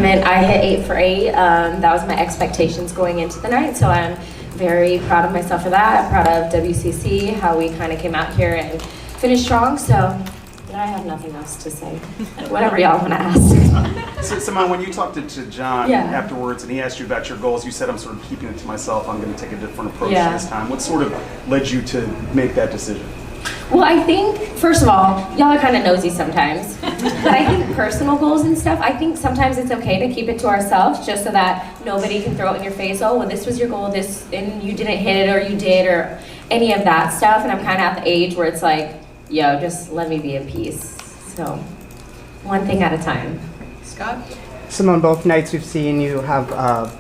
meant I hit 8 for 8. That was my expectations going into the night, so I'm very proud of myself for that. I'm proud of WCC, how we kind of came out here and finished strong, so I have nothing else to say. Whatever y'all want to ask. So, Simone, when you talked to John Yeah. afterwards and he asked you about your goals, you said, I'm sort of keeping it to myself, I'm going to take a different approach Yeah. this time. What sort of led you to make that decision? Well, I think, first of all, y'all are kind of nosy sometimes. But I think personal goals and stuff, I think sometimes it's okay to keep it to ourselves just so that nobody can throw it in your face, oh, well, this was your goal, this, and you didn't hit it, or you did, or any of that stuff. And I'm kind of at the age where it's like, yo, just let me be in peace. So, one thing at a time. Scott? Simone, both nights we've seen you have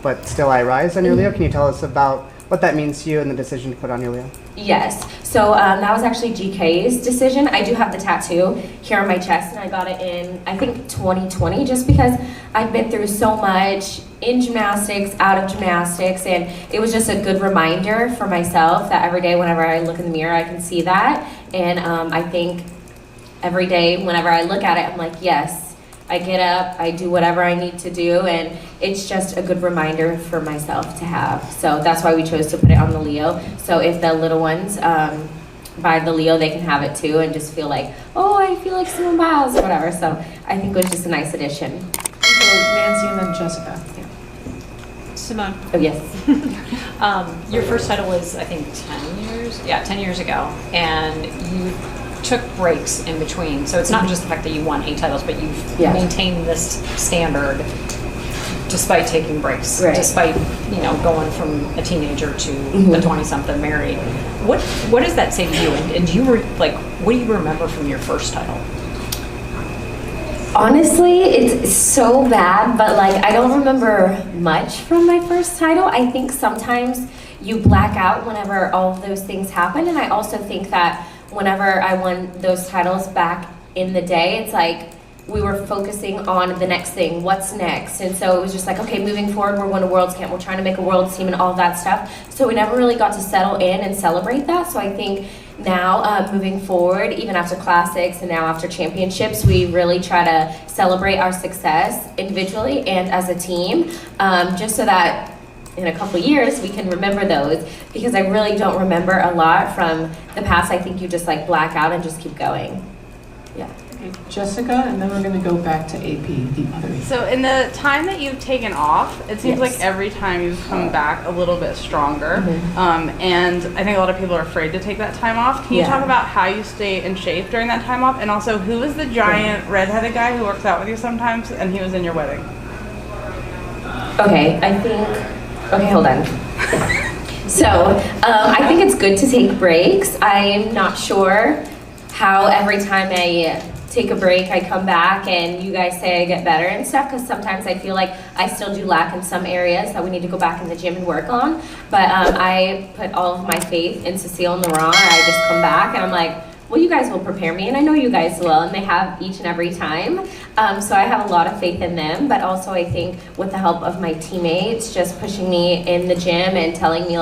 But Still I Rise on your Leo. Can you tell us about what that means to you and the decision to put on your Leo? Yes, so that was actually GK's decision. I do have the tattoo here on my chest, and I got it in, I think, 2020, just because I've been through so much in gymnastics, out of gymnastics, and it was just a good reminder for myself that every day whenever I look in the mirror, I can see that. And I think every day whenever I look at it, I'm like, yes, I get up, I do whatever I need to do, and it's just a good reminder for myself to have. So that's why we chose to put it on the Leo. So if the little ones buy the Leo, they can have it too and just feel like, oh, I feel like Simone Biles or whatever. So I think it was just a nice addition. So Nancy and then Jessica. Simone, Oh, yes. your first title was, I think, 10 years? Yeah, 10 years ago. And you took breaks in between. So it's not just the fact that you won 8 titles, but you've Yeah. maintained this standard despite taking breaks, Right. despite, going from a teenager to a 20-something married. What does that say to you? And do you, what do you remember from your first title? Honestly, it's so bad, but I don't remember much from my first title. I think sometimes you black out whenever all of those things happen, and I also think that whenever I won those titles back in the day, it's like we were focusing on the next thing, what's next, and so it was just like, okay, moving forward, we're going to Worlds Camp, we're trying to make a Worlds team and all that stuff, so we never really got to settle in and celebrate that. So I think now, moving forward, even after classics and now after championships, we really try to celebrate our success individually and as a team, just so that in a couple years we can remember those, because I really don't remember a lot from the past. I think you just black out and just keep going. Yeah. Okay, Jessica, and then we're going to go back to AP, the other. So in the time that you've taken off, it seems Yes. like every time you've come back a little bit stronger. Mm-hmm. And I think a lot of people are afraid to take that time off. Can you Yeah. talk about how you stay in shape during that time off? And also, who is the giant redheaded guy who works out with you sometimes and he was in your wedding? Okay, okay, hold on. So, I think it's good to take breaks. I'm not sure how every time I take a break, I come back and you guys say I get better and stuff, because sometimes I feel like I still do lack in some areas that we need to go back in the gym and work on. But I put all of my faith in Cecile and Laurent. I just come back and I'm like, well, you guys will prepare me, and I know you guys will, and they have each and every time. So I have a lot of faith in them, but also I think with the help of my teammates, just pushing me in the gym and telling me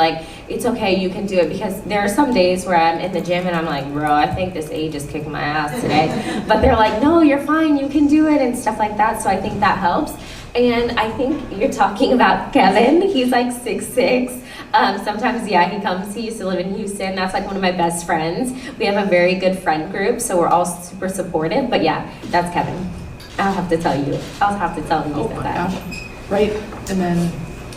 it's okay, you can do it, because there are some days where I'm in the gym and I'm like, bro, I think this age is kicking my ass today. But they're like, no, you're fine, you can do it, and stuff like that. So I think that helps. And I think you're talking about Kevin. He's 6'6". Sometimes, yeah, he comes. He used to live in Houston. That's one of my best friends. We have a very good friend group, so we're all super supportive. But yeah, that's Kevin. I'll have to tell you. I'll have to tell him you said that. Gosh. Right, and then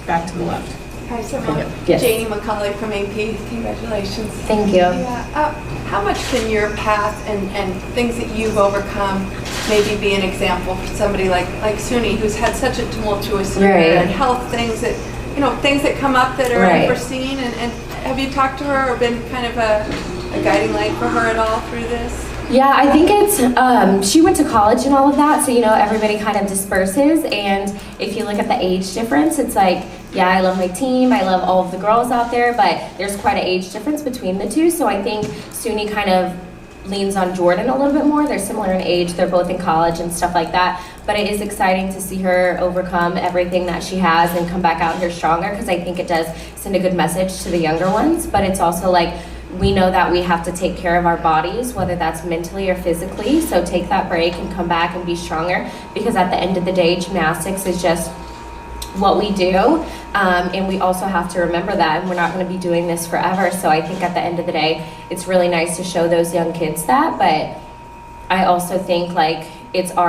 back to the left. Hi, Simone. Yes. Janie McCauley from AP. Congratulations. Thank you. Yeah. How much can your path and things that you've overcome maybe be an example for somebody like Suni, who's had such a tumultuous year, Right. and health things that things that come up that are Right. unforeseen, and have you talked to her or been kind of a guiding light for her at all through this? Yeah, I think it's, she went to college and all of that, so everybody kind of disperses, and if you look at the age difference, it's yeah, I love my team, I love all of the girls out there, but there's quite an age difference between the two, so I think Suni kind of leans on Jordan a little bit more. They're similar in age, they're both in college and stuff like that, but it is exciting to see her overcome everything that she has and come back out here stronger, because I think it does send a good message to the younger ones, but it's also we know that we have to take care of our bodies, whether that's mentally or physically. So take that break and come back and be stronger, because at the end of the day, gymnastics is just what we do. And we also have to remember that, and we're not going to be doing this forever. So I think at the end of the day, it's really nice to show those young kids that, but I also think like it's our